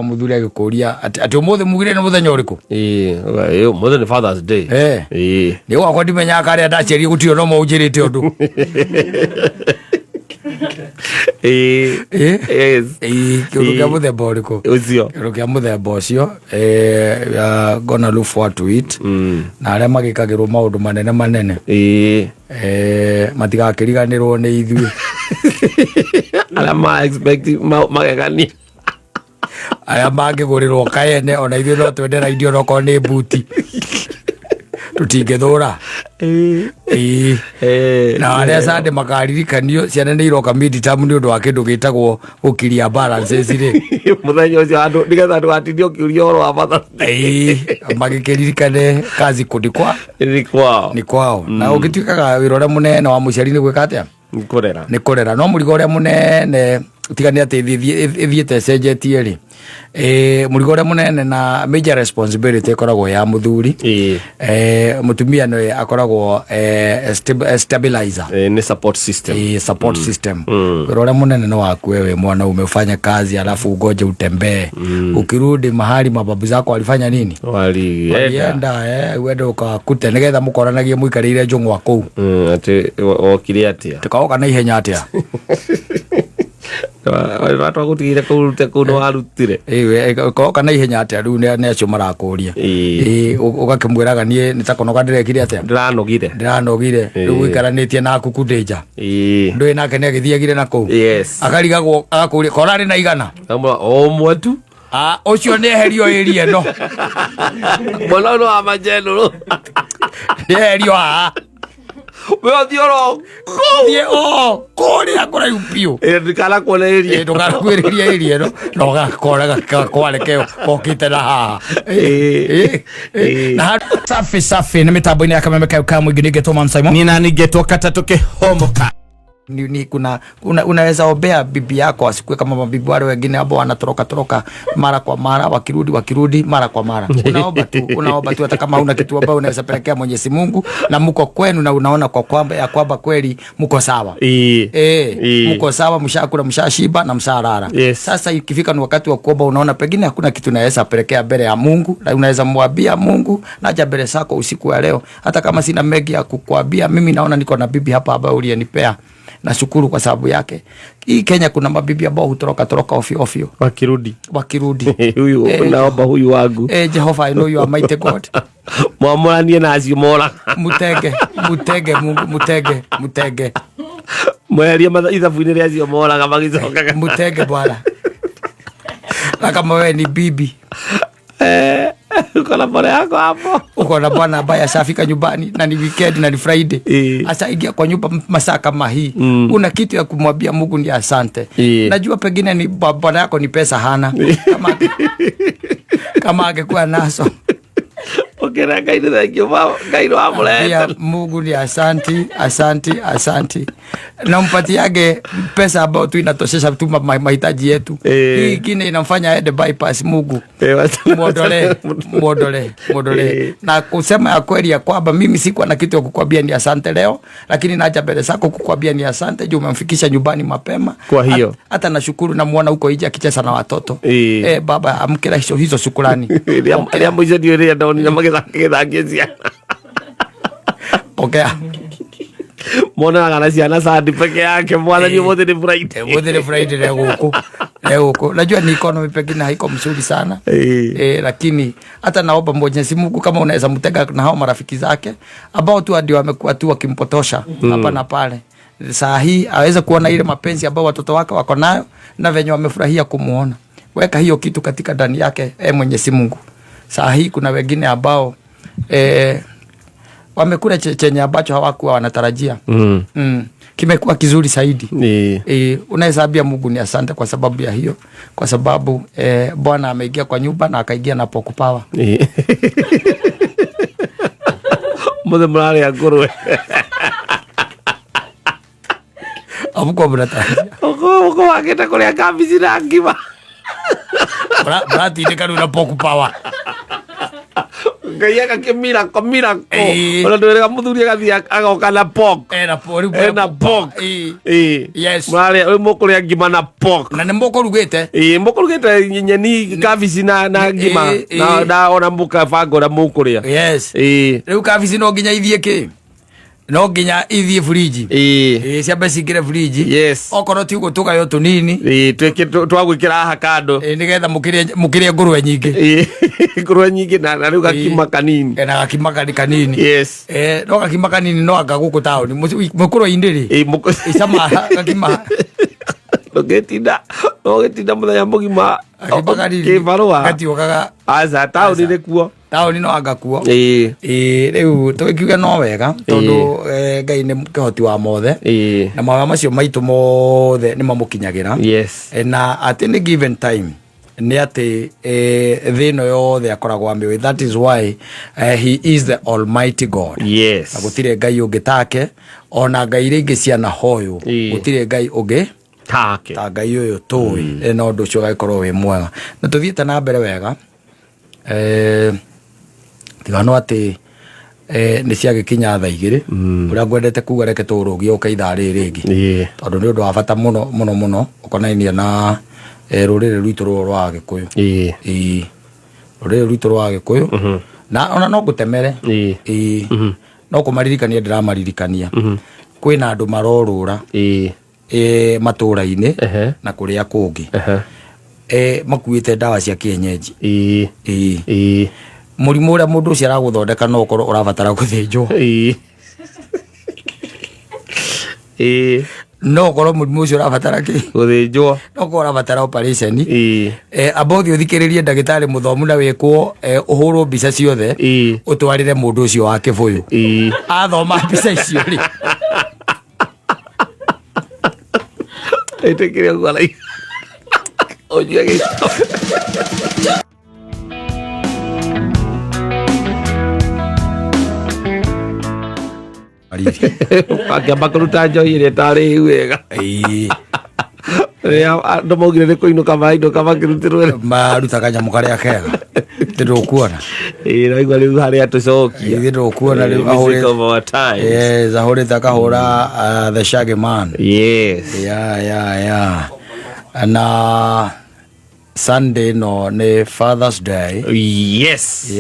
muthuri agikuria ati umuthi mugire ni muthenya uriku muthenya ni Father's Day ni wakwa ndimenya kare ndacerie gutio no maunjirite undu kiundu kia muthemba uriku kiundu kia muthemba ucio gonna look forward to it na aria magikagirwo maundu manene matigakiriganirwo ni ithuĩ aria ma expect magegania aya mangigurirwo kaene ona ithuĩ no twendera indio noko ni mbuti tutingithura na aria sande makaririkanio ciana nĩ iroka mid-term nĩ ũndũ wa kĩndũ gĩtagwo gũkiria balances rĩ mũthenya ũcio andũ nĩgetha andũ gatindie ũkĩũria ũhoro wa Father's Day magĩkĩririkane kazi kũndĩ nĩ kwao na ũgĩtuĩkaga wĩra ũrĩa mũnene wa mũciari nĩ gwĩka atĩa nĩ kũrera no mũrigo ũrĩa mũnene tigani atĩ ithiĩte cenjetie rĩ mũrigo ũrĩa mũnene na major responsibility ĩkoragwo ya mũthuri mũtumia nĩ akoragwo stabilizer ni support system wĩra ũrĩa mũnene nĩ waku wewe mwana umefanya kazi alafu ugoje utembee ukirudi mahali mababu zako walifanya nini walienda uende ukakute nĩgetha mũkoranagie mũikarĩire njũng'wa kũu ati okire atia tukaoka na ihenya atia watu wagutigire kurute kuno warutire koka na ihenya atia riu nĩ acio marakuria ugakimwiraga nie nitakonoga ndirekire atia ndiranogire riu gwikaranĩtie na kukundeja ndũĩ nake nĩ agĩthiagire na kũu akarigagwo agakuria korarĩ na igana omwe tu ucio nĩ eherio ĩri ĩno mwana no wa majenũrũ nĩ eherio haha weothioro kũrĩa kũraihu biũ ndikana kuonereria ndũgakuĩrĩria ĩri ĩno na ũgakoraga kwareke okĩte na haha na safi nĩ mĩtambo-inĩ ya Kameme Kau ka mũingĩ nĩngetwo Mamsaimo nina ningetwo kata tukihomoka ni unaweza ombea bibi yako asikue kama mabibi wale wengine ambao wanatoroka mara kwa mara wakirudi mara kwa mara unaomba tu hata kama huna kitu ambao unaweza pelekea Mwenyezi Mungu na mko kwenu na unaona kwa kwamba kweli mko sawa mko sawa, mshakula mshashiba na msharara. Sasa ikifika ni wakati wa kuomba, unaona pengine hakuna kitu unaweza pelekea mbele ya Mungu, na unaweza mwambia Mungu, naja mbele zako usiku wa leo, hata kama sina mengi ya kukuambia, mimi naona niko na bibi hapa ambaye uliyenipea, na shukuru kwa sababu yake. Hii Kenya kuna mabibi ambao hutoroka ofio wakirudi huyu naomba huyu wangu Jehovah, I know you are mighty God. Mwamuranie na acio mora mutege Mungu mutege mweria ithabu-inĩ rĩa acio moraga magicokaga mutege Bwana. Na kama wewe ni bibi uko na bwana yako hapo, uko na bwana ambaye ashafika nyumbani na ni weekend na ni Friday, asa ingia kwa nyumba masaa kama hii, una kitu ya kumwambia Mungu ni asante. Najua pengine ni bwana yako ni pesa hana, kama angekuwa naso okera kaide thank you mama kairo amuleta Mungu ni asante na mpatiage pesa ambayo tu inatoshesha tu mahitaji yetu. Hii kingine inamfanya aende bypass. Mungu muodole na kusema ya kweli ya kwamba mimi sikuwa na kitu ya kukwambia ni asante leo, lakini naja mbele zako kukwambia ni asante juu umemfikisha nyumbani mapema. Kwa hiyo hata nashukuru, na muona huko nje akicheza na watoto. Baba amkira hizo shukrani ya mwisho ndio ile ndoni na mageza okay. Mona ngana ciana sadi peke yake mwana ni wote ni Friday leo huko. Najua ni economy pekine haiko mzuri sana lakini hata naomba Mwenyezi Mungu kama unaweza mtega na hao marafiki zake ambao tu ndio wamekuwa tu wakimpotosha hapa na pale, saa hii aweze kuona ile mapenzi ambao watoto wake wako nayo na venye wamefurahia kumuona. Weka hiyo kitu katika ndani yake Mwenyezi Mungu. Saa hii kuna wengine ambao wamekula chenye ambacho hawakuwa wanatarajia. Kimekuwa kizuri zaidi. Unahesabia Mungu ni asante kwa sababu ya hiyo, kwa sababu Bwana ameingia kwa nyumba na akaingia na pokupawa. Mothe mrari ya ngurwe abuko brata uko wakita kuria kabici na ngima brati ni kanu na pokupawa ngai agakimira komira ko Eh. ona ndwega muthuri agathia agoka na pork Ena pori. ena pork Yes. mwale mukuria ngima na pork Na nemboko rugete. mukurugite nyeni kabici na ngima na ona muka bango na mukuria Yes. Riu kabici no nginya ithie ki? No nginya ithie fridge. Ciambe cingire fridge. Yes. Okorwo ti uguo tugayo tunini. twagwikira haha kando Nigetha mukirie ngurwe nyingi. ngurwe nyingi na riu gakima kanini Na gakima kanini. yes No gakima kanini no anga guku taoni. Mukurwe indiri. Icama gakima. Nogetinda muthenya mugima Gakima kanini. kibarua Gatiokaga. aca taoni nĩ kuo Taoni no anga kuo. Riu tukiuga no wega tondu Ngai nĩ kĩhoti wa mothe. Na mawa macio maitu mothe nĩ mamukinyagira. yes Na at any given time nĩ atĩ thĩ ĩno yothe akoragwo amĩũĩ. That is why he is the almighty God. yes Na gũtirĩ Ngai ũngĩ take, ona Ngai iria ingĩ ciana hoyũ gũtirĩ Ngai ũngĩ take ta Ngai ũyũ tũĩ. Na ũndũ ũcio ũgagĩkorwo wĩ mwega. Na tũthiĩte na mbere wega, tiga no atĩ nĩ ciagĩkinya thaa igĩrĩ. Ũrĩa ngwendete kuga reke tũrũgie ũka ithaa rĩrĩ rĩngĩ, tondũ nĩ ũndũ wa bata mũno mũno mũno ũkonainie na rũrĩrĩ rwitũ rũrũ rwa Gĩkũyũ. Rũrĩrĩ rwitũ rwa Gĩkũyũ. Na ona no ngũtemere, no kũmaririkania ndĩramaririkania. Kwĩna andũ marorũra matũra-inĩ na kũrĩa kũngĩ makuĩte ndawa cia kienyeji. Mũrimũ ũrĩa mũndũ ũcio aragũthondeka no ũkorwo ũrabatara gũthĩnjwo. No ũkorwo mũrimũ ũcio ũrabatara kĩ? gũthĩnjwo. No ũkorwo ũrabatara operation. Amba ũthiĩ ũthikĩrĩrie ndagĩtarĩ mũthomu na wĩkwo ũhũrwo mbica ciothe ũtwarĩre mũndũ ũcio wa Kĩbũyũ. Athoma mbica icio rĩ ĩtĩkĩria gwala ojia gĩko akĩamba kũruta njohi ĩrĩa ĩtarĩ wega. Andũ maugire nĩ kũinũka mainũka makĩrutĩrwo maruta kanyamũ karĩa kega. Ndĩrũkuona naigua rĩu harĩa tũcokia ndĩrũkuona rĩu ahũrĩte akahũra the Shaggy Man. yes Na Sunday no nĩ Father's Day. yes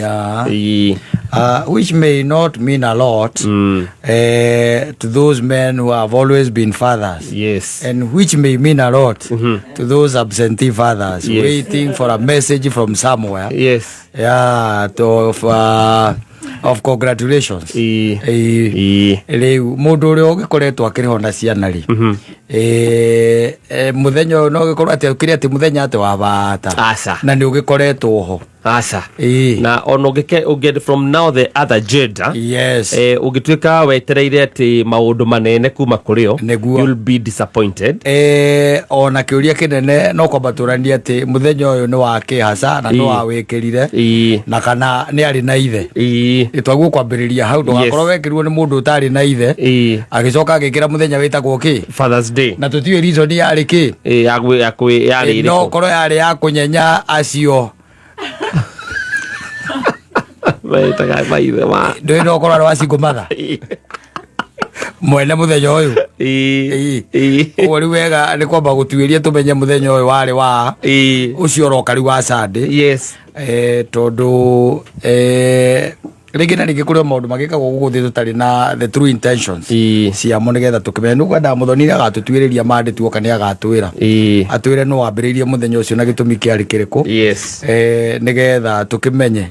Which may not mean a lot to those men who have always been fathers. yes And which may mean a lot to those absentee fathers waiting for a message from somewhere. yes Of congratulations. Rĩu mũndũ ũrĩa ũgĩkoretwo akĩrĩho na ciana rĩ, mũthenya ũyũ no ũgĩkorwo atĩ ũkĩrĩ atĩ mũthenya atĩ wa bata na nĩ ũgĩkoretwo ho. aca na ona ũngĩ from now the other gender ũngĩtuĩka wetereire atĩ maũndũ manene kuma kũrĩ o you'll be disappointed. Ona kĩũria kĩnene no kwamba tũranie atĩ mũthenya ũyũ nĩ wa kĩhaca na nĩ wa wĩkĩrire na kana nĩ arĩ na ithe. Twaguo kwambĩrĩria hau ndũgakorwo wekĩrirwo nĩ mũndũ ũtarĩ na ithe agĩcoka agĩkĩra mũthenya wĩtagwo kĩ Father's Day, na tũtiũĩ reason yarĩ kĩ no korwo yarĩ ya kũnyenya acio ndũĩ no korwo arĩ wa single mother mwene mũthenya ũyũ. Ũguo rĩu wega nĩ kwamba gũtuĩria tũmenye mũthenya ũyũ warĩ wa ũcio ũroka rĩu wa Sunday. Tondũ rĩngĩ na rĩngĩ kũrĩ maũndũ magĩkagwo gũkũ thĩ tũtarĩ na the true intentions ciamo nĩgetha tũkĩmenya. Nĩ kwendaga Mũthoni nĩ agatũtuĩrĩria mandĩ tuoka nĩ agatwĩra atwĩre no wambĩrĩirie mũthenya ũcio na gĩtũmi kĩarĩ kĩrĩkũ nĩgetha tũkĩmenye.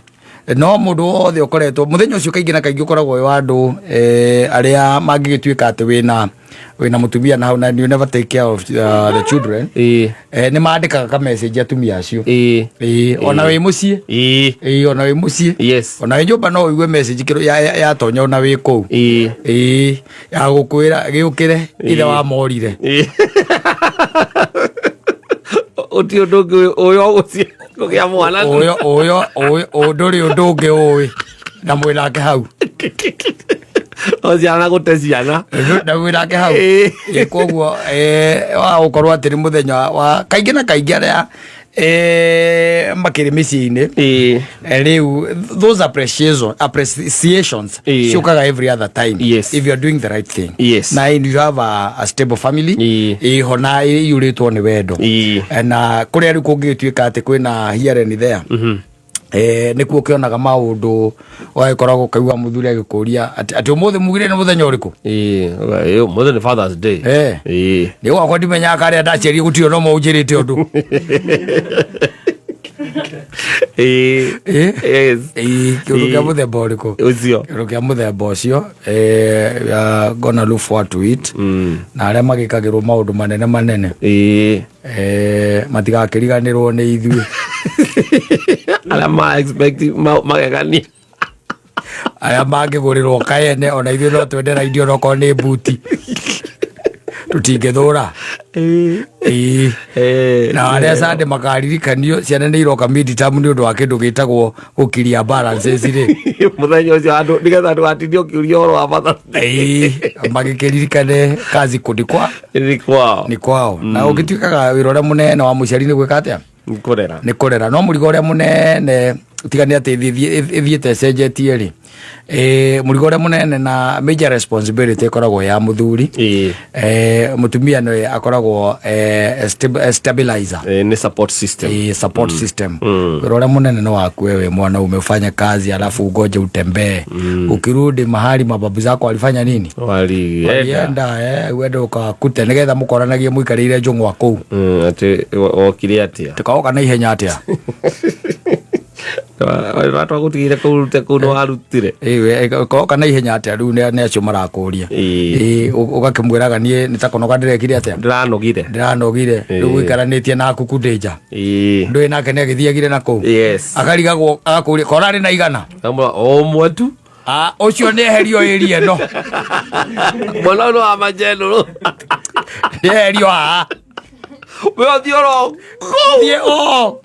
No mũndũ wothe ũkoretwo mũthenya ũcio kaingĩ na kaingĩ ũkoragwo wĩ wa andũ arĩa mangĩgĩtuĩka atĩ wĩna mũtumia na hau na you never take care of the children. Nĩ mandĩkaga ka message atumia acio ona wĩ mũciĩ ona wĩ mũciĩ ona wĩ nyũmba no ũigue message yatonya ona wĩ kũu ya gũkwĩra gĩũkĩre ithe wa morire ũti ũndũ ũngĩ ũyũ gũcia kũgĩa mwana ũyũ ndũrĩ ũndũ ũngĩ ũĩ na mwĩnake hau ciana gũte ciana na mwĩnake hau. Koguo wa gũkorwo atĩ nĩ mũthenya wa kaingĩ na kaingĩ arĩa makiri miciini riu those appreciations shukaga every other time. Yes. If you are doing the right thing. Yes. Na you have a stable family hona yuritwo ni wendo na kuria riu kungituika ati kwina here and there nikuo kionaga maundu waikoragwo kaigua muthuri agikuria ati umuthi mugire ni muthenya uriku umuthi ni Father's Day ni wakwa ndimenya karia ndacerie gutio no maunjirite undu kiundu kia muthemba uriku ucio kiundu kia muthemba ucio gonna look forward to it na aria magikagirwo maundu manene matigakiriganirwo ni ithui aria ma expect magegania aria mangigurirwo kaene ona ithui no twendera indio noko ni mbuti tutingithura na aria sande makaririkanio ciana ni iroka mid-term ni undu wa kindu gitagwo gukiria balances ri muthenya ucio andu nigetha andu atindio kiuria oro wa Father's Day magikiririkane kazi kudikwa ni kwao na ugituikaga wira uria munene wa muciari ni gwika atia ni kurera no murigo uria munene tigani ati ithiete cenjetie ri murigo uria munene na major responsibility ikoragwo ya muthuri mutumia no akoragwo stabilizer ni support system wira uria munene no waku wewe mwana umefanya kazi alafu ugoje utembee ukirudi mahali mababu zako walifanya nini walienda wende ukakute nigetha mukoranagie muikarire njungwa kuu ati okire atia tukaoka na ihenya atia watu wagutigire kurute kuno warutire koka na ihenya atia riu ni acio marakuria ugakimwiraga nie nitakonoka ndirekire atia ndiranogire riu guikaranitie na kukundeja ndui nake ni agithiagire nako akarigagwo agakuria korari na igana omwe tu ucio ni eherio area no mwana no amajenuru eherio wewe thioro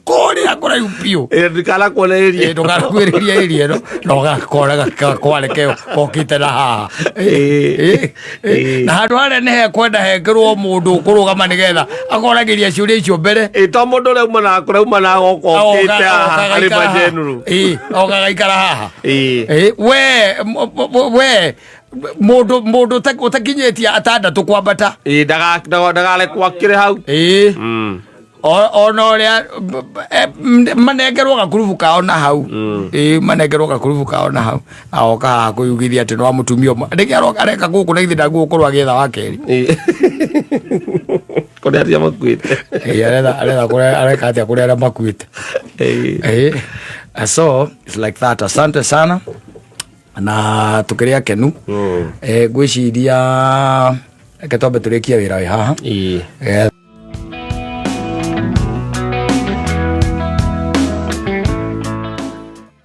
kuria kora upio ndikala kuoneria ndukala kuereria area no gakora kwaleke kokite na ha na handu hare ne kwenda hengerwo mundu kurugama nigetha akoragiria ciuria icio mbere to mundu le uma na gokokite ali majenuru ogagaikara haha we mundu utakinyetia atandatu kwambata ndagale kwakire hau ona uria manengerwo gakurubu kao na hau manengerwo gakurubu kao na hau aoka kuyugithia ati no mutumio ndiki areka guku na ithi ndagukorwo agitha wa keri kone atia makuite areka atia kuri aria makuite so it's like that. Asante sana na tukiria kenu gwiciria ketombe turikia wira wi haha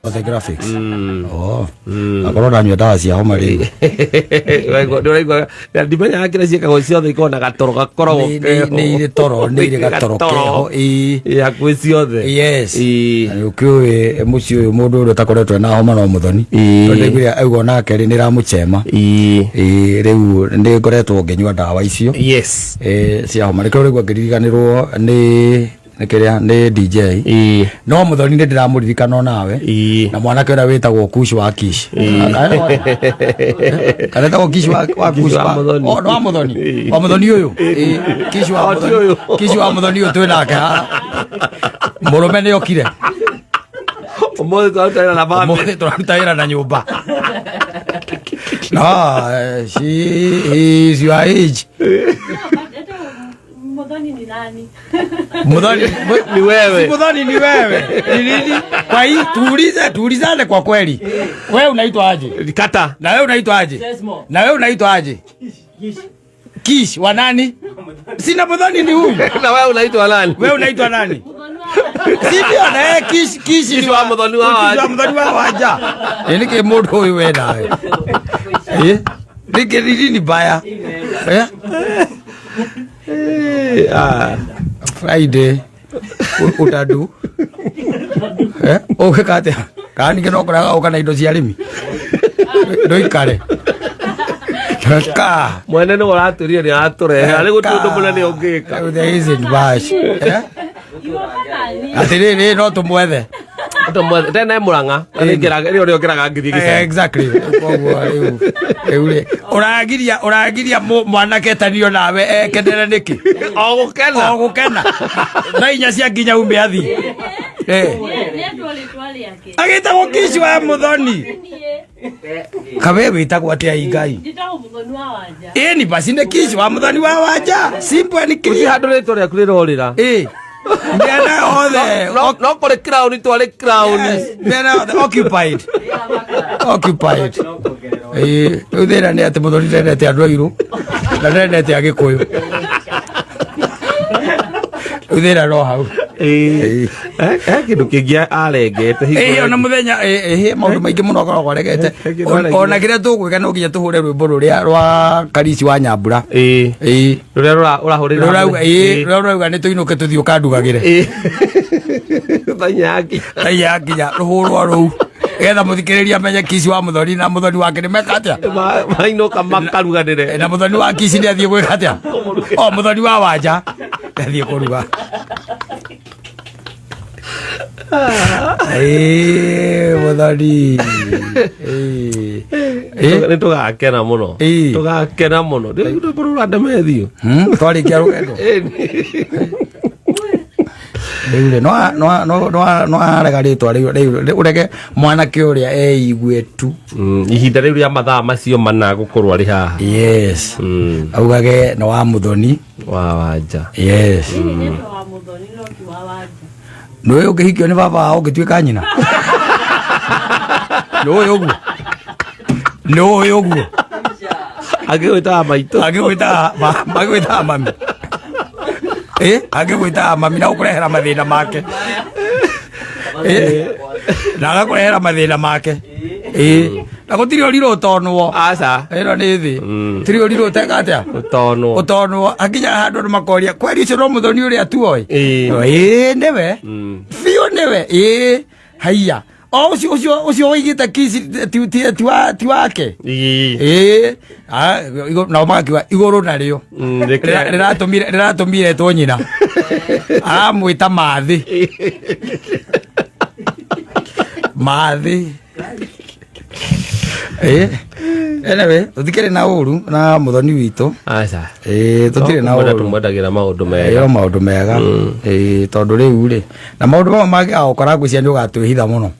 the graphics akoro na nyoda cia homa ri ndiraigwa ndimenya akira ciekagwo ciothe ikona gatoro gakoragwo ni ire toro ni ire gatoro keho ya kwi ciothe ni ukiwe muci uyu mundu uri utakoretwe na homa no muthoni ndiguire augo nake ri niramuchema riu ndi ngoretwo nginywa ndawa icio cia homa rikiro rigwa ngiririganirwo ni DJ no muthoni ndi ndiramuririkana nawe na mwanake ura witagwo Kush wa Kish karetagwo Kish wa Kush no muthoni o muthoni uyu Kish wa muthoni uyu twinake murume ni okire umuthi twarutaira na bambi umuthi twarutaira na nyumba no she is your age Mudhoni ni nani? Mudhoni ni wewe. Si Mudhoni ni wewe. Ni nini? Kwa hii tuulizane kwa kweli. Wewe unaitwa aje? Kata. Na wewe unaitwa aje? Na wewe unaitwa aje? Kish wa nani? Sina Mudhoni ni huyu. Na wewe unaitwa nani? Wewe unaitwa nani? Sivyo na yeye Kish ni wa Mudhoni wao. Ni wa Mudhoni wao aja. Nike modo huyu wewe nawe. Nike nini baya? Friday utadu kate kani kino kora okana indo cia rimi ndoikare ka mwene no uraturia ni aturehe ari gutundu munene ungika there isn't bash atiriri no tumwethe tena Murang'a rio ngeraga ngithi gicera exactly koguo uragiria mwanake tanio nawe kenere niki ogukena na inya cia nginya ume athi agitagwo Kici wa Muthoni kawe witagwo atia ingai ni basi ne Kici wa Muthoni wa Wanja simple ni kiri handu ritwa riaku rirorira Nena othe no kore crown twale crown nena othe occupied uthira ni ati Muthoni ndendete andu airu na ndendete agikuyu uthira ro hau kindu kingia arengete ona muthenya maundu maingi muno akoragwo aregete ona kiria tugwika no nginya tuhure rwimbo ruria rwa Karisi wa Nyambura ruria urahurira rurauga ni tuinuke tuthio kandugagire tanyakinya ruhurwo ruu getha muthikiriria menye Kici wa Muthoni na Muthoni wake ni meka atia mainuka makaruganire na Muthoni wa Kici ni athie gwika atia Muthoni wa Wanja athie kuruga Muthoni ni tugakena muno ruranda methio twarikia rugendo no arega ritwa urege mwanake uria eigue tu ihinda riu ria mathaa macio mana gukorwo ari haha yes augage no wa Muthoni wa Wanja yes no ukihikio ni baba wao ngituika nyina no yoguo agigwita maito agigwita mami agigwita mami na ukurehera mathina make na agakurehera mathina make na gutiri oriro utonwo aca ino ni thi tiri oriro uteka atia utonwo akinya handu makoria kweli ucio no Muthoni uria tuoi niwe biu niwe haiya ucio wigite Kici ti wake na magakiuga iguru nario riratumire two nyina aramwita mathi anyway tutikire na uru na Muthoni witu aca tutire na uru tumwendagira maundu mega tondu riu ri na maundu mamwe magi agukora ngwiciria ni ugatwihitha muno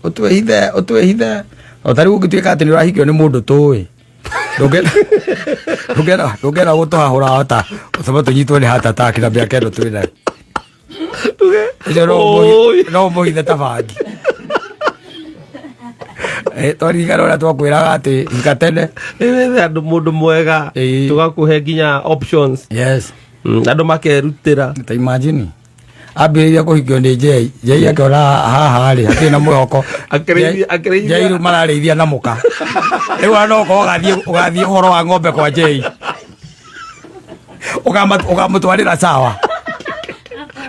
utwihithe otari ungituika ati ni urahikio ni mundu tui ndungena gutuhahura hota uthoma tunyitwo ni heart attack na miaka ino twina no muhithe tabangi twarigana uria twakwiraga ati ikatene andu mundu mwega tugakuhe nginya options yes andu makerutira ta imagine ambiriria kuhikio ni Jay akiona haha ri hatina mwihoko Jay ru mararithia na muka riu ano ko ugathie horo wa ng'ombe kwa Jay ugamutwarira sawa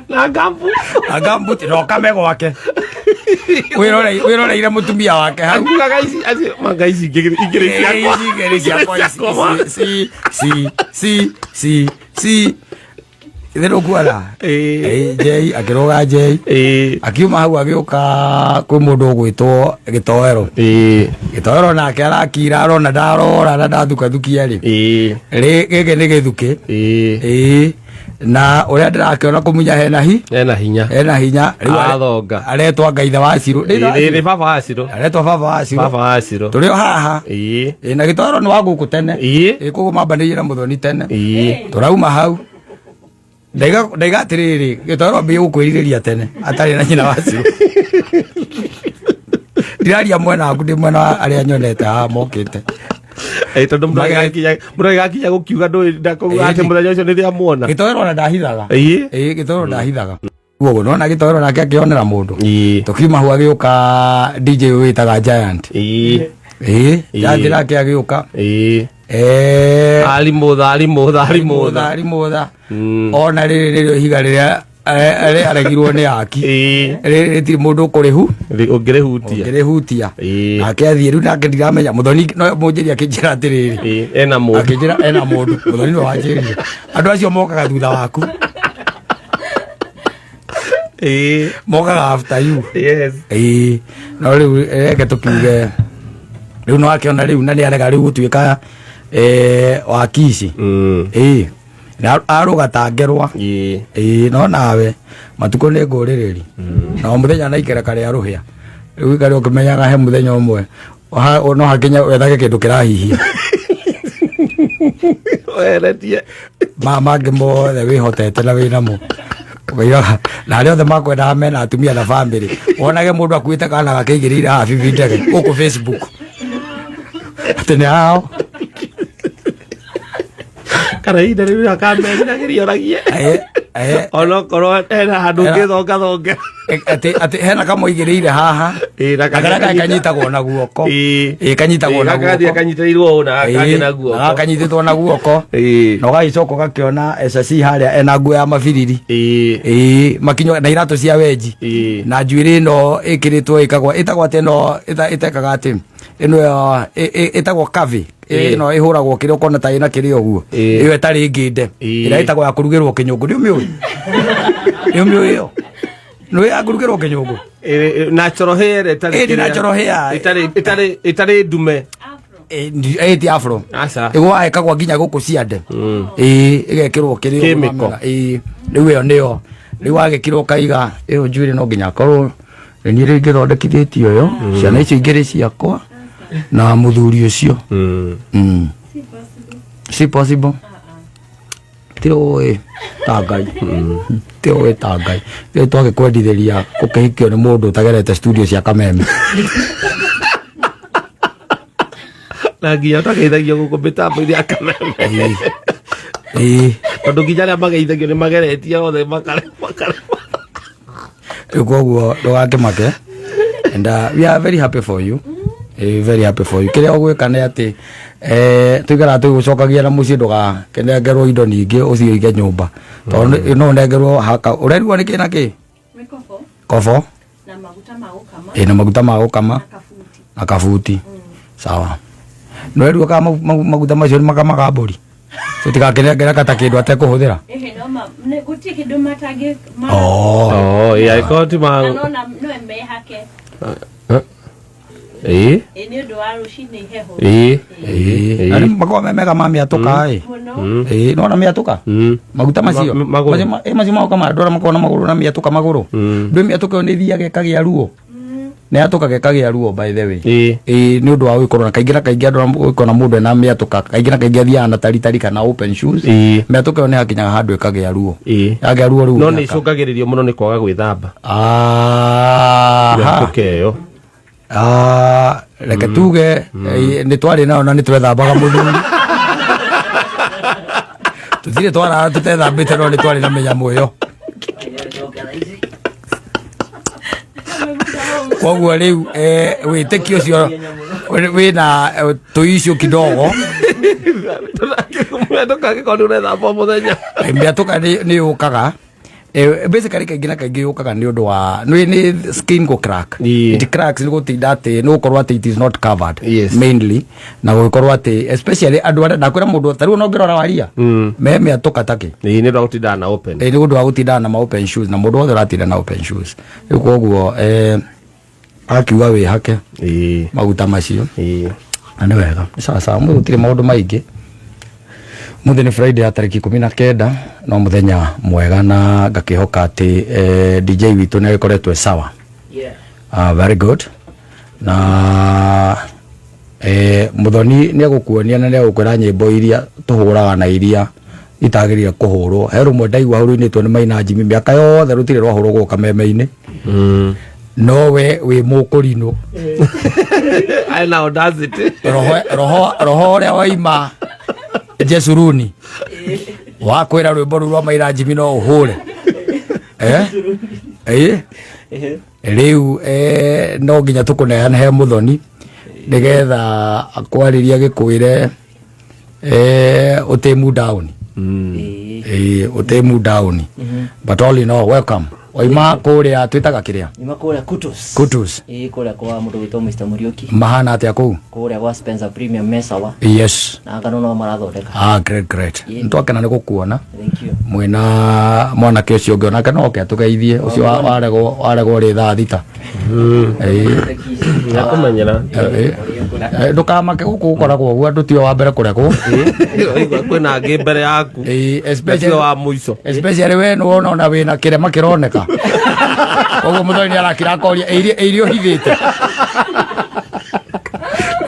na gambu no kame gwake wiroreire mutumia wake hau magaici igiri ciakwa ithiru kuara Jay akiroga akiuma hau agiuka kwi mundu ugwitwo Gitoero nake arakira arona ndarora na ndathukathukia ri giki ni githuki na uria ndirakiona kumunya hena hinya athonga aretwa Ngaithe wa Ciru ni baba wa Ciru aretwa baba wa Ciru turio haha na Gitoero ni wa guku tene kugu mambanĩirie na Muthoni tene turauma hau ndaiga atiriri Gitoero mbi gukwĩrirĩria tene atari na nyina wa Ciru ndiraria mwena waku ndi mwena wa aria nyonete haha mokite tondu muragigakinya gukiuga ati muthenya ucio ni ria muona Gitoero ona ndahithaga Gitoero ndahithaga uguo nona Gitoero nake akionera mundu tukiuma hau agiuka DJ witaga Giant Giant nake agiuka ali mutha ona riri higa riria aregirwo ni aki riti mundu kurihu ungirihutia nake athie riu nake ndiramenya Muthoni no munjiri akinjira atiriri ena mundu Muthoni no wanjiririe andu acio mokaga thutha waku mokaga after you. Yes. No riu reke tukiuge riu no akiona riu na ni arega riu gutuika wakici na arugatangerwa no nawe matuko ni ngurĩrĩri na muthenya na ikera kare aruhia riu kare ukimenyaga he muthenya umwe no hakinya wethage kindu kirahihia weretie mama ngimothe wihotete na winamo ugayoga na arĩa othe makwenda mena atumia na family wonage mundu akuite kana gakeigĩrĩire haha bibindege guku Facebook atene hao kana ida riu akamenya ngirioragie ono korwo ena handu ngithonga ati hena kamoigĩrĩire haha na kana kanyitagwo na guoko kanyitagwo na guoko kanyitĩirwo na kage na guoko kanyitĩtwo na guoko na ũgagĩcoka ũgakĩona SSC harĩa ena nguo ya mabiriri makinyo na iratũ cia wenji na njuĩrĩ ĩno ĩkĩrĩtwo ĩtagwo atĩ ĩno ĩtekaga atĩ ĩno ĩtagwo kavi ĩno ĩhũragwo kĩrĩa ũkona ta ĩna kĩrĩa ũguo ĩyo ĩtarĩ ngĩnde ĩrĩa ĩtagwo ya kũrugĩrwo kĩnyũngũ nĩũmĩũĩ ĩyo no ya kũrugĩrwo kĩnyũngũ natural hair ĩtarĩ ndume ti afro ĩgwa ĩkagwa nginya gũkũ ciande ĩgekĩrwo kĩrĩa rĩu ĩyo nĩyo rĩu wagĩkĩrwo kaiga ĩyo njuĩrĩ no nginya akorwo nĩ rĩngĩ thondekithĩtio ĩyo ciana icio igĩrĩ ciakwa na muthuri ucio si possible tiro tagai tiro tagai tiro twage kwendithĩria gũkĩhikio nĩ mũndũ utagerete studio cia Kameme na nginya ũtageithagio gũkũ mĩtambo-inĩ ya Kameme tondũ nginya arĩa mageithagio nĩ mageretie othe makarema rĩu koguo ndũgakĩmake and we are very happy for you. Very happy for you. Kĩrĩa ũgwĩka nĩ atĩ tuikara tũgũcokagia na mũciĩ ndũgakenengerwo indo nyingĩ ũthiĩ ũige nyũmba tondũ no ũnengerwo haka ũrerwo nĩ kĩ na kĩ kobo na maguta ma gũkama na kabuti sawa no rĩu ka maguta macio nĩ makamaga mbũri tũtigakenengera kata kĩndũ atekũhũthĩra gũtirĩ kĩndũ matangĩ ikoti ma no mehake nĩ ũndũ wa rũcinĩ heho arĩ makorwo memega ma mĩatũka nona mĩatũka maguta macio macio maũkama andũ arĩa makorwo na magũrũ na mĩatũka magũrũ ndũĩ mĩatũka ĩyo nĩ ithiaga ĩkagĩa ruo nĩ yatũkaga ĩkagĩa ruo by the way nĩ ũndũ wa gũkorwo na kaingĩ andũ gũkorwo na mũndũ ena mĩatũka kaingĩ na kaingĩ athiaga na taritari kana open shoes mĩatũka ĩyo nĩ yakinyaga handũ ĩkagĩa ruo yagĩa ruo rĩu no nĩ icũngagĩrĩrio mũno nĩ kwaga gwĩthamba mĩatũka ĩyo reke tuge nĩ twarĩ nao na nĩ twethambaga mũthuri tũtirĩ twaraga tũtethambĩte no nĩ twarĩ na mĩnyamũ ĩyo koguo rĩu wĩtĩkio ũcio wĩna tũicio kidogo mĩatũka angĩkorwo nĩ ũrethamba o mũthenya mĩatũka nĩ yũkaga basically kaingĩ na kaingĩ yũkaga nĩ ũndũ wa nĩ skin go crack it cracks nĩ gũtinda atĩ nĩ gũkorwo atĩ it is not covered mainly na gũkorwo atĩ especially andũ arĩa ndakwĩra mũndũ tarĩu no ngĩrora waria me mĩatũka takĩ nĩ ũndũ wa gũtindaga na open nĩ ũndũ wa gũtindaga na open shoes na mũndũ wothe ũratinda na open shoes rĩu koguo akiuga wĩhake maguta macio na nĩ wega sasa mũndũ gũtirĩ maũndũ maingĩ mũthenya nĩ Friday ya tarĩki 19 no mũthenya mwega na ngakĩhoka atĩ DJ witũ nĩ agĩkoretwo sawa very good na mũthoni nĩ agũkuonia na nĩ agũkwĩra nyĩmbo iria tũhũraga na iria itagĩrĩire kũhũrwo he rũmwe ndaigua hũrũinĩtwo nĩ Maina Jimmy mĩaka yothe rũtirĩ rwahũrwo Kameme-inĩ no we wĩ mũkũrinũ ena audacity roho ũrĩa waima Jesuruni wakwĩra rwĩmbo rũu rwa Maina Jimmy no ũhũre rĩu no nginya tũkũneana he mũthoni nĩgetha akwarĩria gĩkwĩre ũtĩmu down ũtĩmu down but all in all welcome Oima kuria twitaga kiria. Ima kuria Kutus. Kutus. Kuria kwa mundu witwa Mr. Muriuki. Mahana atia kuu? Kuria kwa Spencer Premium Mesawa. Yes. Na ngano no marathondeka. Great. Ntwakena ni gukuona. Thank you. Mwina mwana ke ucio ngiona kana oke atugeithie ucio warego ri thaa thita. Nakumenyera. Ndukamake gukoragwo guo andu tio wa mbere kuregwo. Kwina ngi mbere yaku. Especially wa muico. Especially we no ona wina kirema kironeka. Koguo muthoni arakira koria irio hithite.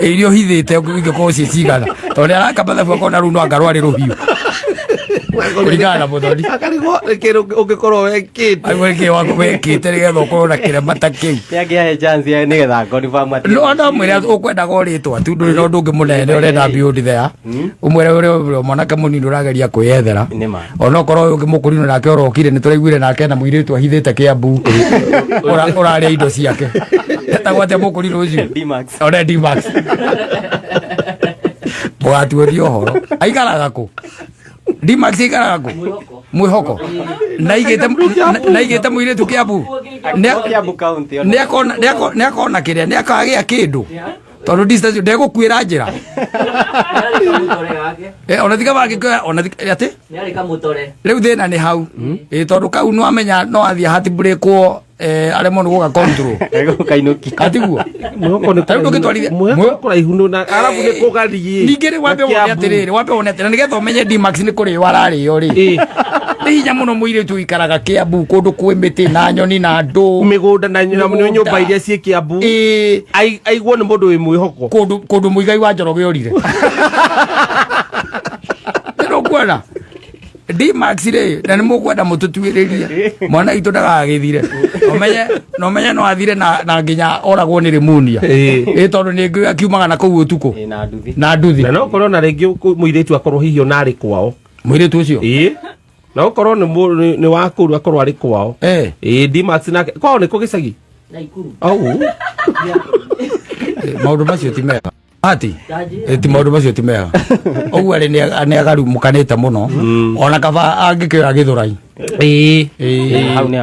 Irio hithite ngiko cicigana. Tondu arakamba thabu akona ru no angarwari ruhiu. Kurigana muthoni. Akarigo ungikorwo wekite. Agweke wako wekite nigetha ukorwo na kirema ta kiu. Yagiahe chance ya nigetha confirm ati. No ndo mwira ukwenda goritwa tu nduri no ndungi munene urenda build there. Umwere uri mwanake munini urageria kwiyethera. Ona korwo ungimukurino nake orokire ni turaiguire nake na muiritu ahithite Kiambu. Uraria indo ciake. Etagwate mukurino ucio. D-Max. Ora D-Max. Bwatuorio horo. Aikaraga ku. D-Max ikaraga ku. Mwihoko. Naigite muiritu Kiambu. Kiambu county. Niakona kiria niakagia kindu. Tondu distance ndegũkwĩra njĩra. Ona thika bangĩkĩoya ona ati nĩarĩ kamũtore rĩu thĩna nĩ hau tondu kau no amenya no athia hati breakwo aremwo nĩ gũga control kainũki katiguo mwĩhoko nĩ tarĩu ndũngĩtwarithia mwĩhoko raihu na arabu nĩ kũgarie ningĩ rĩ wambe wone atĩrĩrĩ wambe wone atĩrĩrĩ nĩgetha ũmenye D-Max nĩ kũrĩo ararĩo rĩ nĩ hinya mũno mũirĩtu ikaraga Kiambu kũndũ kwĩ mĩtĩ na nyoni na ndũ mĩgũnda na nyũmba iria ciĩ Kiambu aiguo nĩ mũndũ wĩ mwĩhoko kũndũ mũigai wa Njoroge orire kuona D-Max rĩ na nĩ mũkwenda mũtũtuĩrĩria mwana itũ ndagagĩthire nomenye no athire na nginya oragwo nĩ rĩmunia tondũ nĩ ngĩ akiumaga na kũu ũtukũ na nduthi na no korwo na rĩngĩ mũirĩtu akorwo hihi ona arĩ kwao mũirĩtu ũcio na ukorwo nĩ wa kũru akorwo arĩ kwao D-Max nake kwao nĩ kũ gĩcagi Naikuru maũndũ macio ti mega ati ti maũndũ macio ti mega ũguo nĩ agarumũkanĩte mũno ona kaba angĩkĩoya Gĩthũrai hau nĩ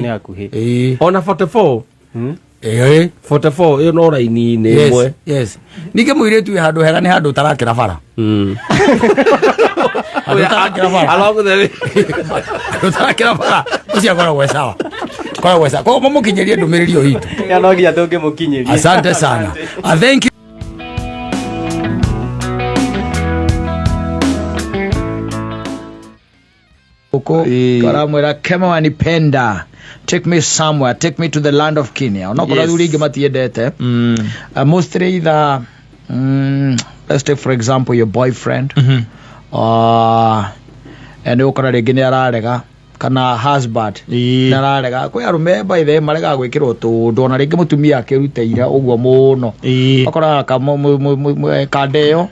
hakuhĩ ona 44 44 ĩyo no raini-inĩ ĩmwe ningĩ mũirĩtu wĩ handũ hega nĩ handũ ũtarakĩra bara ũtarakĩra bara ũcio akoragwo sawa koguo mũmũkinyĩrie ndũmĩrĩri ĩyo itũ no nginya tũngĩmũkinyĩria asante sana thank you karamwera kema wanipenda take me somewhere take me to the land of Kenya onakora thuri ingi matiendete mostly either let's take for example your boyfriend and ukora ringi ni ararega kana husband nararega kwi arume by the marega gwikirwo tundu ona ringi mutumia akiruteira uguo muno akora kadeo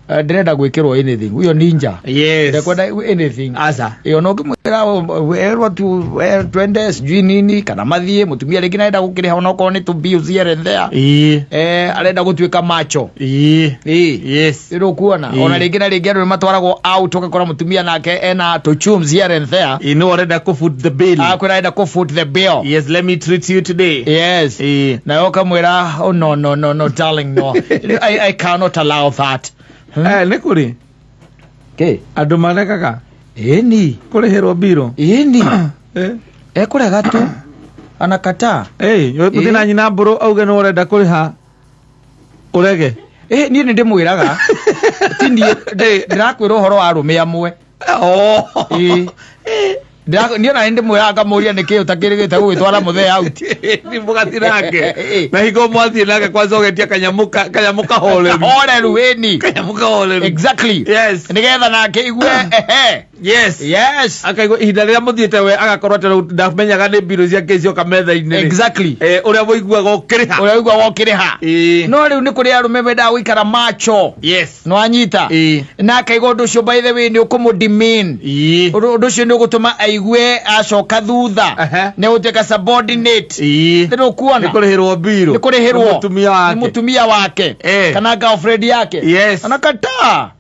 ndĩrenda gwĩkĩrwo anything uyo ninja ndekwenda anything asa iyo no ngĩmwĩra werwo tu twende sijui nini kana mathiĩ mũtumia rĩngĩ narenda gũkĩrĩha onokorwo nĩ tũbills here and there arenda gũtuĩka macho rĩu kuona ona rĩngĩ na rĩngĩ andũ nĩmatwaragwo out ũgakora mũtumia nake ena tũchums here and there no arenda kũfoot the bill arenda kũfoot the bill yes let me treat you today na yo kamwĩra oh no darling no I cannot allow that nĩ kũrĩ andũ marekaga ĩni kũrĩhĩrwo mbiro ĩni ekũrega tu anakataa mũthĩ na nyina mbũrũ auge no ũrenda kũrĩha ũrege niĩ nĩ ndĩmwĩraga ti niĩ ndĩrakwĩra ũhoro wa arũme amwe niĩ ona ndĩmwĩraga ngamũria nĩkĩ ũtakĩrĩgĩte gũgĩtwara mũthee out mũgati nake na hingo mwathiĩ nake kwanza ũgetia kanyamũ kahoreru ĩni kanyamũ kahoreru exactly nĩgetha nake igue akaigua ihinda rĩrĩa mũthiĩte we agakorwo atĩ ndamenyaga nĩ mbiro ciake icio kametha-inĩ exactly ũrĩa mũiguaga ũkĩrĩha no rĩu nĩ kũrĩ arũme mendaga gũikara macho no anyita na akaigua ũndũ ũcio by the way nĩ ũkũmũdemean ũndũ ũcio nĩ ũgũtũma aigue acoka thutha nĩ gũtuĩka subordinate rĩu kuona nĩ kũrĩhĩrwo mbiro nĩ mũtumia wake kana girlfriend yake anakataa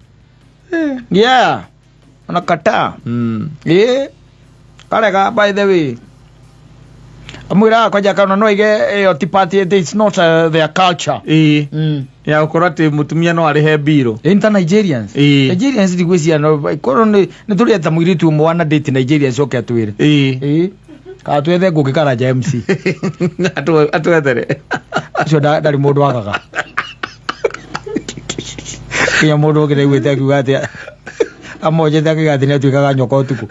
anakataa karega by the way amwira kwaja kana no ige oti party it's not their culture ya ukorate mutumia no arihe biro inter Nigerians Nigerians digwecia no koro ni tuli eta mwiritu mwana date Nigerians oke atwire ka twethe ngukikara MC atwethere acio ndari mundu wagaga kinya mundu ngire gwite akiuga atia amoje thaki gathi ne twikaga nyoka utuku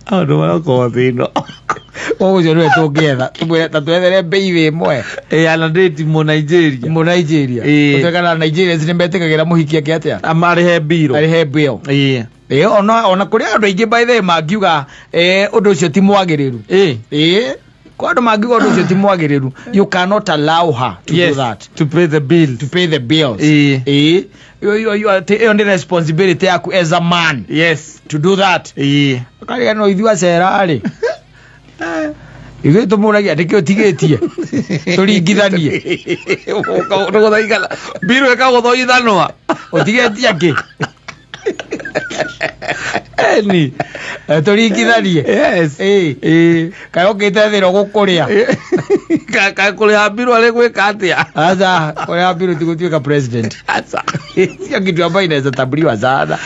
ando wako thino ogucio nwe tungietha tumwire ta twethere baby mwe ana date mu Nigeria utekana Nigeria zine metikagira muhikia ke atia amarihe biro ona kuri andu aingi by the magiuga undu ucio ti mwagiriru kwa andu magiuga undu ucio ti mwagiriru you cannot allow her to do that, to pay the bills you are on the responsibility yaku as a man to do that kali no ithua serari iwe tumuragia ndike utigetie turingithanie ndogothaigala biru ekagothoithanwa utigetie ki ni turingithanie kayo kitethiro gukuria kuria biru ale gwika atia aza kuria biru tigutuika president aza sia kitu ambayo inaweza tabuliwa sana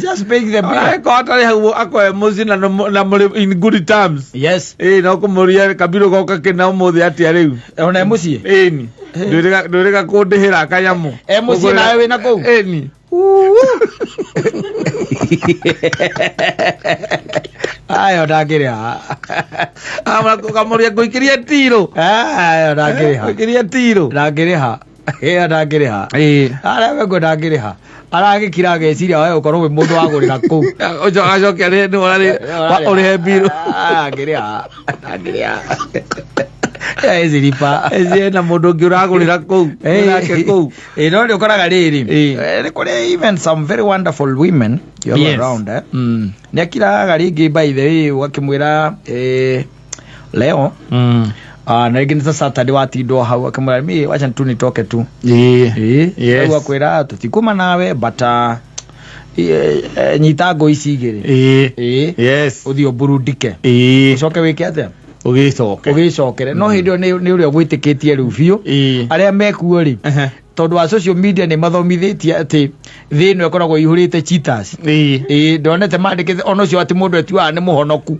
just make the bill ko atari hau akoe muzina na in good terms no kumuria kabiru goka kina umuthi atia riu ona mucie ni ndurega kundihira kanyamu mucie nawe wina ku ni ayo ndagiria ama kukamuria kuikiria tiro ayo ndagiria kuikiria tiro ndagiria ndagiria ara we go ndagiria aragikira geciria we ukorwo we mundu wa gurira ku ojo ajoke ari ni uri biro ndagiria eziripa na mundu ngi uragurira ku nake ku no ni ukoraga riri ni kuri even some very wonderful women you are around ni akiraga ringi by the way wakimwira leo na ingine sasa Saturday watindo hau akamwira mimi wacha tu nitoke tu akwira tutikuma nawe but nyitago icigire uthio burudike ucoke wike atia ugicokere no hindio ni uri gwitikitie riu biu aria mekuo ri tondu wa social media ni mathomithitie ati thino ekoragwo ihurite cheaters ndonete mandikite ono cio ati mundu etiwa ni muhonoku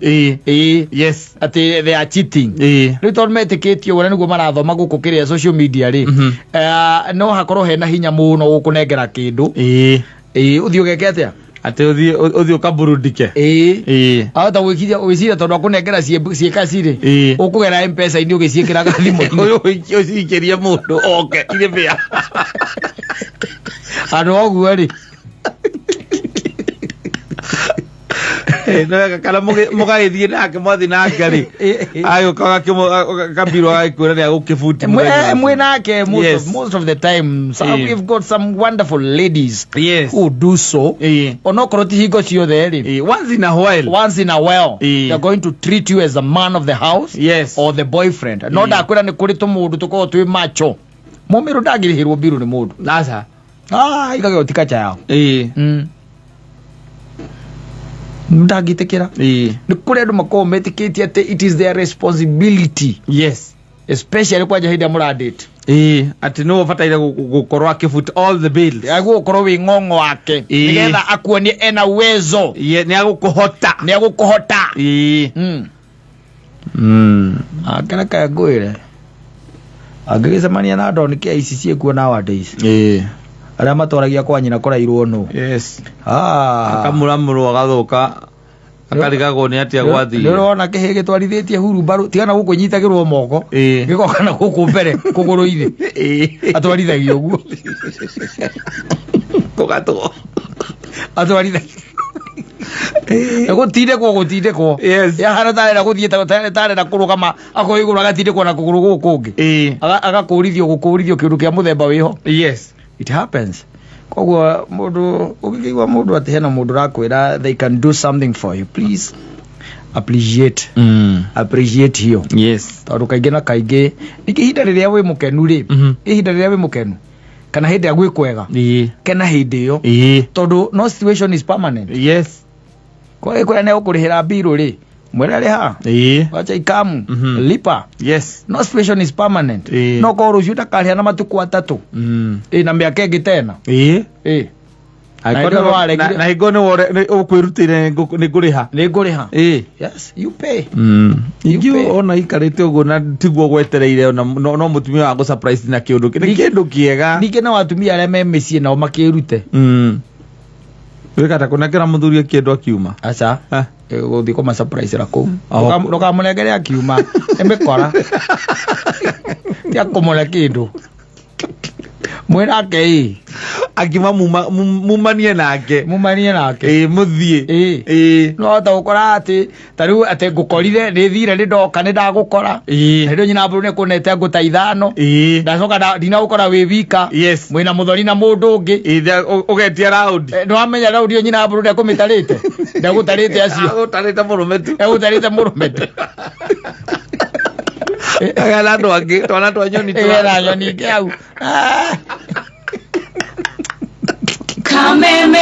ati they are cheating riu tondu metikitie wona niguo marathoma guku kiria social media ri no hakorwo hena hinya muno gukunengera kindu uthio geke atia ate uthio kaburudike ata wikithia tondu akunengera cieka ciri ukugera M-Pesa ini ugiciikira gathimo uyu ciikeria mundu oke ire bia andu oguo ri no kana mugagithie nake mwathi nake ri ayo kabiro aikwira ni agukifuti mwe nake most of the time so we've got some wonderful ladies who do so onokoro ti hingo ciothe ri once in a while they're going to treat you as a man of the house or the boyfriend no ndakwira ni kuri tumundu tuko twi macho mumiru ndagirihirwo biru ni mundu nasa igage utikacha yao ndagitekera ni kuri andu makoo metikitie ati it is their responsibility especially kwa jahidi amurandite ati no fataire gukorwo akifuta all the bills agukorwo wi ngongo wake nigetha akuonie ena uwezo ni agukuhota akana ka ngwire angigicemania na ndoni kia ICC kuo nowadays aria matwaragia kwa nyina korairwo no akamuramurwo agathuka akarigagwo ni atia gwathi ndirona kihe gitwarithitie huru baru tigana guku nyitagirwo moko gikoka na guku mbere kuguru ithe atwarithagio guo kugatwo atwarithagio gutinde ko ya hana tare guthieta tare na kurugama ako iguru agatinde ko na kuguru gukungi agakurithio kindu kia muthemba wiho it happens kogwa mundu ukigwa mundu ati hena mundu rakwira they can do something for you please appreciate hiyo tondu kaingi na kaingi ikihinda riria wi mukenu ri ihinda riria wi mukenu kana hindi agwe kwega kena hindi yo tondu no situation is permanent. Yes, kwa hiyo ne ukurihira biru ri mwera riha wacha ikamu lipa. Yes, no situation is permanent. No ko ruju takarihia na matuku 3 na miaka ingi tena na higo ne ukwirutire ni nguriha yes you pay ingio ona ikarite ugo na tiguo gwetereire no mutumia wa go surprise na kiundu kindu kiega nike na watumia aria me mecii nao makirute wikata kunekera muthuri kindu akiuma acha guthi kuma surprise rako ndokamunengere akiuma emekora ya kumule kindu mwena ke akiuma mumanie nake muthie no ta ukora ati tariu ate ngukorire ni thire ni ndoka ni ndagukora ndio nyina mburu ne kunete nguta ithano ndacoka ndina ukora wi wika mwina muthoni na mundu ungi ugetia round no amenya round yo nyina mburu ne kumitarite ndagutarite acio utarite murumetu utarite murumetu agala ndo angi twana twanyoni twana nyoni kiau Kameme